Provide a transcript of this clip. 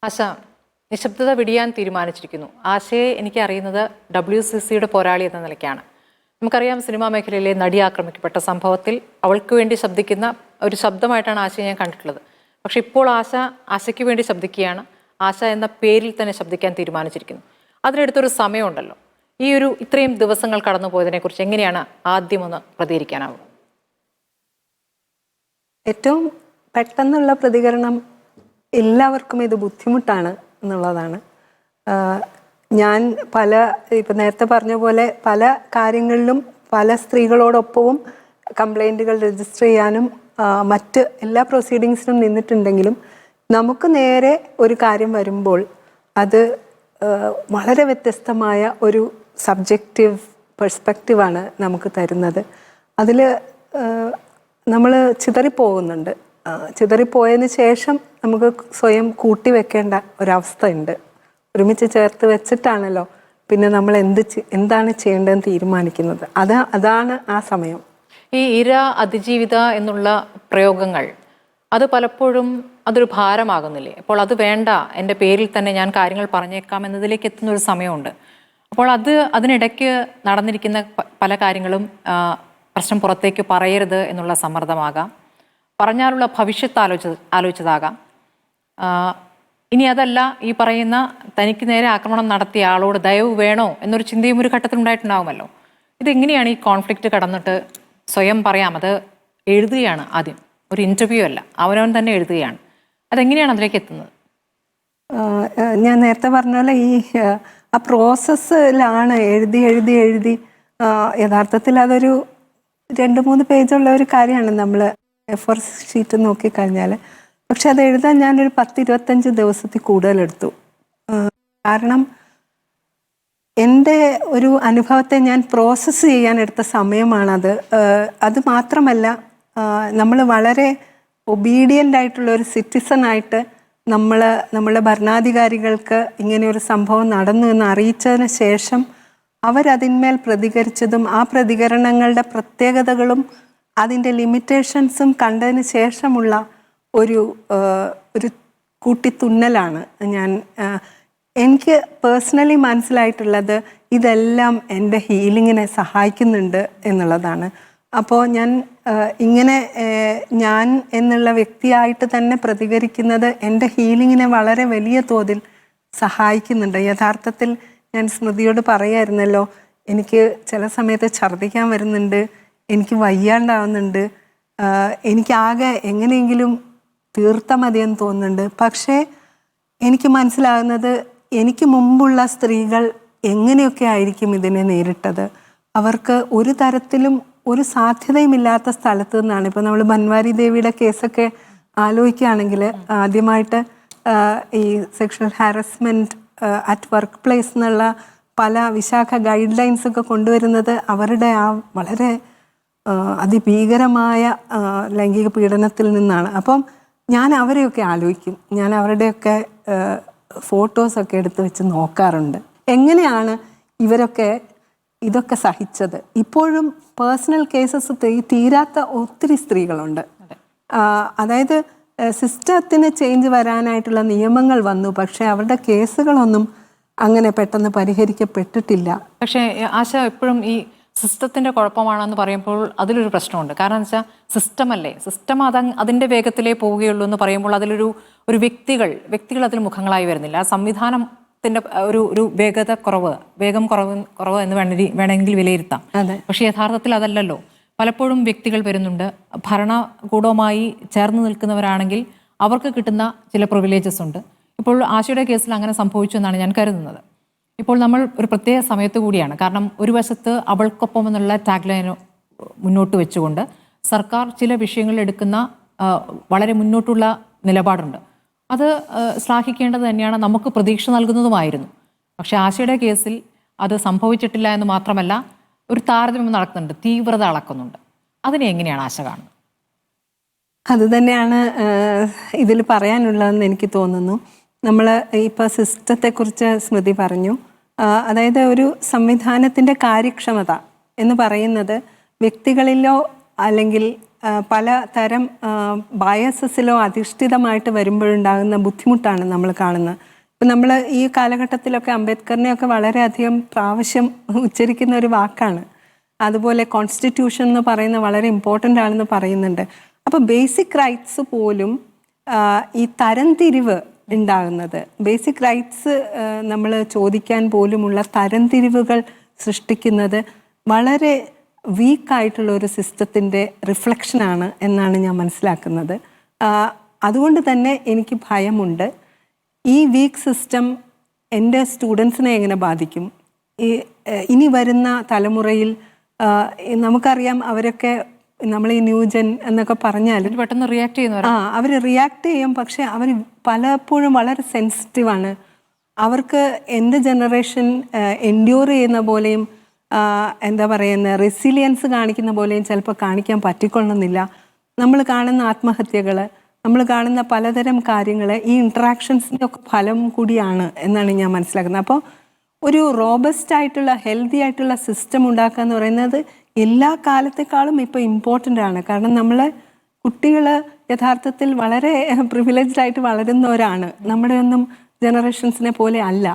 ആശ നിശബ്ദത വെടിയാൻ തീരുമാനിച്ചിരിക്കുന്നു. ആശയെ എനിക്ക് അറിയുന്നത് WCCയുടെ പോരാളി എന്ന നിലയ്ക്കാണ്. നമുക്കറിയാം, സിനിമാ മേഖലയിലെ നടി ആക്രമിക്കപ്പെട്ട സംഭവത്തിൽ അവൾക്ക് വേണ്ടി ശബ്ദിക്കുന്ന ഒരു ശബ്ദമായിട്ടാണ് ആശയെ ഞാൻ കണ്ടിട്ടുള്ളത്. പക്ഷെ ഇപ്പോൾ ആശയ്ക്ക് വേണ്ടി ശബ്ദിക്കുകയാണ്. ആശ എന്ന പേരിൽ തന്നെ ശബ്ദിക്കാൻ തീരുമാനിച്ചിരിക്കുന്നു. അതിനെടുത്തൊരു സമയമുണ്ടല്ലോ. ഈ ഇത്രയും ദിവസങ്ങൾ കടന്നു പോയതിനെക്കുറിച്ച് എങ്ങനെയാണ് ആദ്യം ഒന്ന് പ്രതികരിക്കാനാവുക? ഏറ്റവും പെട്ടെന്നുള്ള പ്രതികരണം എല്ലാവർക്കും ഇത് ബുദ്ധിമുട്ടാണ് എന്നുള്ളതാണ്. ഞാൻ ഇപ്പം നേരത്തെ പറഞ്ഞ പോലെ പല കാര്യങ്ങളിലും പല സ്ത്രീകളോടൊപ്പവും കംപ്ലൈൻറ്റുകൾ രജിസ്റ്റർ ചെയ്യാനും മറ്റ് എല്ലാ പ്രൊസീഡിങ്സിനും നിന്നിട്ടുണ്ടെങ്കിലും നമുക്ക് നേരെ ഒരു കാര്യം വരുമ്പോൾ അത് വളരെ വ്യത്യസ്തമായ ഒരു സബ്ജക്റ്റീവ് പെർസ്പെക്റ്റീവാണ് നമുക്ക് തരുന്നത്. അതിൽ നമ്മൾ ചിതറിപ്പോകുന്നുണ്ട്. ചിതറിപ്പോയതിന് ശേഷം നമുക്ക് സ്വയം കൂട്ടി വെക്കേണ്ട ഒരവസ്ഥ ഉണ്ട്. ഒരുമിച്ച് ചേർത്ത് വെച്ചിട്ടാണല്ലോ പിന്നെ നമ്മൾ എന്താണ് ചെയ്യേണ്ടതെന്ന് തീരുമാനിക്കുന്നത്. അതാണ് ആ സമയം. ഈ ഇര അതിജീവിത എന്നുള്ള പ്രയോഗങ്ങൾ അത് പലപ്പോഴും അതൊരു ഭാരമാകുന്നില്ലേ? അപ്പോൾ അത് വേണ്ട, എൻ്റെ പേരിൽ തന്നെ ഞാൻ കാര്യങ്ങൾ പറഞ്ഞേക്കാം എന്നതിലേക്ക് എത്തുന്ന ഒരു സമയമുണ്ട്. അപ്പോൾ അതിനിടയ്ക്ക് നടന്നിരിക്കുന്ന പല കാര്യങ്ങളും പ്രശ്നം പുറത്തേക്ക് പറയരുത് എന്നുള്ള സമ്മർദ്ദമാകാം, പറഞ്ഞാലുള്ള ഭവിഷ്യത്ത് ആലോചിച്ചതാകാം. ഇനി അതല്ല, ഈ പറയുന്ന തനിക്ക് നേരെ ആക്രമണം നടത്തിയ ആളോട് ദയവ് വേണോ എന്നൊരു ചിന്തയും ഒരു ഘട്ടത്തിൽ ഉണ്ടായിട്ടുണ്ടാകുമല്ലോ. ഇതെങ്ങനെയാണ് ഈ കോൺഫ്ലിക്റ്റ് കടന്നിട്ട് സ്വയം പറയാം, അത് എഴുതുകയാണ് ആദ്യം, ഒരു ഇൻ്റർവ്യൂ അല്ല, അവനവൻ തന്നെ എഴുതുകയാണ്, അതെങ്ങനെയാണ് അതിലേക്ക് എത്തുന്നത്? ഞാൻ നേരത്തെ പറഞ്ഞ പോലെ ആ പ്രോസസ്സിലാണ് എഴുതി യഥാർത്ഥത്തിൽ അതൊരു 2-3 പേജുള്ള ഒരു കാര്യമാണ് നമ്മൾ A4 ഷീറ്റ് നോക്കിക്കഴിഞ്ഞാൽ. പക്ഷെ അത് എഴുതാൻ ഞാനൊരു 10-25 ദിവസത്തിൽ കൂടുതലെടുത്തു. കാരണം എൻ്റെ ഒരു അനുഭവത്തെ ഞാൻ പ്രോസസ്സ് ചെയ്യാൻ എടുത്ത സമയമാണത്. അത് മാത്രമല്ല, നമ്മൾ വളരെ ഒബീഡിയൻ്റ് ആയിട്ടുള്ള ഒരു സിറ്റിസണായിട്ട് നമ്മളെ ഭരണാധികാരികൾക്ക് ഇങ്ങനെയൊരു സംഭവം നടന്നു എന്ന് അറിയിച്ചതിന് ശേഷം അവരതിന്മേൽ പ്രതികരിച്ചതും ആ പ്രതികരണങ്ങളുടെ പ്രത്യേകതകളും അതിൻ്റെ ലിമിറ്റേഷൻസും കണ്ടതിന് ശേഷമുള്ള ഒരു കൂട്ടിത്തുന്നലാണ് എനിക്ക് പേഴ്സണലി മനസ്സിലായിട്ടുള്ളത്. ഇതെല്ലാം എൻ്റെ ഹീലിങ്ങിനെ സഹായിക്കുന്നുണ്ട് എന്നുള്ളതാണ്. അപ്പോൾ ഞാൻ എന്നുള്ള വ്യക്തിയായിട്ട് തന്നെ പ്രതികരിക്കുന്നത് എൻ്റെ ഹീലിങ്ങിനെ വളരെ വലിയ തോതിൽ സഹായിക്കുന്നുണ്ട്. യഥാർത്ഥത്തിൽ ഞാൻ സ്മൃതിയോട് പറയായിരുന്നല്ലോ, എനിക്ക് ചില സമയത്ത് ഛർദ്ദിക്കാൻ വരുന്നുണ്ട്, എനിക്ക് വയ്യാണ്ടാവുന്നുണ്ട്, എനിക്കാകെ എങ്ങനെയെങ്കിലും തീർത്താൽ മതിയെന്ന് തോന്നുന്നുണ്ട്. പക്ഷേ എനിക്ക് മനസ്സിലാകുന്നത് എനിക്ക് മുമ്പുള്ള സ്ത്രീകൾ എങ്ങനെയൊക്കെ ആയിരിക്കും ഇതിനെ നേരിട്ടത്. അവർക്ക് ഒരു തരത്തിലും ഒരു സാധ്യതയുമില്ലാത്ത സ്ഥലത്ത് നിന്നാണ്. ഇപ്പോൾ നമ്മൾ ബൻവാരി ദേവിയുടെ കേസൊക്കെ ആലോചിക്കുകയാണെങ്കിൽ ആദ്യമായിട്ട് ഈ sexual harassment at work place എന്നുള്ള പല വിശാഖ ഗൈഡ് ലൈൻസൊക്കെ കൊണ്ടുവരുന്നത് അവരുടെ ആ വളരെ അതിഭീകരമായ ലൈംഗിക പീഡനത്തിൽ നിന്നാണ്. അപ്പം ഞാൻ അവരെയൊക്കെ ആലോചിക്കും. ഞാൻ അവരുടെയൊക്കെ ഫോട്ടോസൊക്കെ എടുത്ത് വെച്ച് നോക്കാറുണ്ട്. എങ്ങനെയാണ് ഇതൊക്കെ സഹിച്ചത്? ഇപ്പോഴും പേഴ്സണൽ കേസസ് തീരാത്ത ഒത്തിരി സ്ത്രീകളുണ്ട്. അതായത് സിസ്റ്റത്തിന് ചേഞ്ച് വരാനായിട്ടുള്ള നിയമങ്ങൾ വന്നു, പക്ഷേ അവരുടെ കേസുകളൊന്നും അങ്ങനെ പെട്ടെന്ന് പരിഹരിക്കപ്പെട്ടിട്ടില്ല. പക്ഷേ ആശ, എപ്പോഴും ഈ സിസ്റ്റത്തിൻ്റെ കുഴപ്പമാണെന്ന് പറയുമ്പോൾ അതിലൊരു പ്രശ്നമുണ്ട്. കാരണം എന്ന് വെച്ചാൽ സിസ്റ്റം അതിൻ്റെ വേഗത്തിലേ പോവുകയുള്ളൂ എന്ന് പറയുമ്പോൾ അതിലൊരു വ്യക്തികൾ അതിൽ മുഖങ്ങളായി വരുന്നില്ല. ആ സംവിധാനത്തിൻ്റെ ഒരു വേഗം കുറവ് എന്ന് വേണമെങ്കിൽ വിലയിരുത്താം. പക്ഷേ യഥാർത്ഥത്തിൽ അതല്ലല്ലോ. പലപ്പോഴും വ്യക്തികൾ വരുന്നുണ്ട്, ഭരണകൂടവുമായി ചേർന്ന് നിൽക്കുന്നവരാണെങ്കിൽ അവർക്ക് കിട്ടുന്ന ചില പ്രിവിലേജസ് ഉണ്ട്. ഇപ്പോൾ ആശയുടെ കേസിൽ അങ്ങനെ സംഭവിച്ചു എന്നാണ് ഞാൻ കരുതുന്നത്. ഇപ്പോൾ നമ്മൾ ഒരു പ്രത്യേക സമയത്ത് കൂടിയാണ്. കാരണം ഒരു വശത്ത് അവൾക്കൊപ്പം എന്നുള്ള ടാഗ് ലൈൻ മുന്നോട്ട് വെച്ചുകൊണ്ട് സർക്കാർ ചില വിഷയങ്ങളിൽ എടുക്കുന്ന വളരെ മുന്നോട്ടുള്ള നിലപാടുണ്ട്. അത് ശ്ലാഘിക്കേണ്ടത് തന്നെയാണ്, നമുക്ക് പ്രതീക്ഷ നൽകുന്നതുമായിരുന്നു. പക്ഷേ ആശയുടെ കേസിൽ അത് സംഭവിച്ചിട്ടില്ല എന്ന് മാത്രമല്ല, ഒരു താരതമ്യം നടക്കുന്നുണ്ട്, തീവ്രത അളക്കുന്നുണ്ട്. അതിനെ എങ്ങനെയാണ് ആശ കാണുന്നത്? അത് തന്നെയാണ് ഇതിൽ പറയാനുള്ളതെന്ന് എനിക്ക് തോന്നുന്നു. നമ്മൾ ഇപ്പോൾ സിസ്റ്റത്തെക്കുറിച്ച് സ്മൃതി പറഞ്ഞു. അതായത് ഒരു സംവിധാനത്തിൻ്റെ കാര്യക്ഷമത എന്ന് പറയുന്നത് വ്യക്തികളിലോ അല്ലെങ്കിൽ പല തരം ബയസസിലോ അധിഷ്ഠിതമായിട്ട് വരുമ്പോഴുണ്ടാകുന്ന ബുദ്ധിമുട്ടാണ് നമ്മൾ കാണുന്നത്. ഇപ്പം നമ്മൾ ഈ കാലഘട്ടത്തിലൊക്കെ അംബേദ്കറിനെയൊക്കെ വളരെയധികം പ്രാവശ്യം ഉച്ചരിക്കുന്ന ഒരു വാക്കാണ്. അതുപോലെ കോൺസ്റ്റിറ്റ്യൂഷൻ എന്ന് പറയുന്നത് വളരെ ഇമ്പോർട്ടൻ്റ് ആണെന്ന് പറയുന്നുണ്ട്. അപ്പോൾ ബേസിക് റൈറ്റ്സ് പോലും ഈ തരംതിരിവ് ഉണ്ടാകുന്നത്, ബേസിക് റൈറ്റ്സ് നമ്മൾ ചോദിക്കാൻ പോലുമുള്ള തരംതിരിവുകൾ സൃഷ്ടിക്കുന്നത് വളരെ വീക്കായിട്ടുള്ള ഒരു സിസ്റ്റത്തിൻ്റെ റിഫ്ലക്ഷനാണ് എന്നാണ് ഞാൻ മനസ്സിലാക്കുന്നത്. അതുകൊണ്ട് തന്നെ എനിക്ക് ഭയമുണ്ട്, ഈ വീക്ക് സിസ്റ്റം എൻ്റെ സ്റ്റുഡൻസിനെ എങ്ങനെ ബാധിക്കും. ഇനി വരുന്ന തലമുറയിൽ നമുക്കറിയാം, അവരൊക്കെ നമ്മൾ ഈ ന്യൂജൻ എന്നൊക്കെ പറഞ്ഞാൽ പെട്ടെന്ന് റിയാക്ട് ചെയ്യുന്നവർ അവർ റിയാക്ട് ചെയ്യും. പക്ഷെ അവർ പലപ്പോഴും വളരെ സെൻസിറ്റീവാണ്. അവർക്ക് എൻ്റെ ജനറേഷൻ എൻഡ്യൂർ ചെയ്യുന്ന പോലെയും എന്താ പറയുന്ന റെസിലിയൻസ് കാണിക്കുന്ന പോലെയും ചിലപ്പോൾ കാണിക്കാൻ പറ്റിക്കൊള്ളണമെന്നില്ല. നമ്മൾ കാണുന്ന ആത്മഹത്യകൾ, നമ്മൾ കാണുന്ന പലതരം കാര്യങ്ങൾ ഈ ഇൻട്രാക്ഷൻസിൻ്റെ ഒക്കെ ഫലം കൂടിയാണ് എന്നാണ് ഞാൻ മനസ്സിലാക്കുന്നത്. അപ്പോൾ ഒരു റോബസ്റ്റ് ആയിട്ടുള്ള ഹെൽത്തി ആയിട്ടുള്ള സിസ്റ്റം ഉണ്ടാക്കുക എന്ന് പറയുന്നത് എല്ലാ കാലത്തെക്കാളും ഇപ്പോൾ ഇമ്പോർട്ടൻ്റ് ആണ്. കാരണം നമ്മൾ കുട്ടികൾ യഥാർത്ഥത്തിൽ വളരെ പ്രിവിലേജ്ഡ് ആയിട്ട് വളരുന്നവരാണ്. നമ്മുടെ ഒന്നും ജനറേഷൻസിനെ പോലെ അല്ല.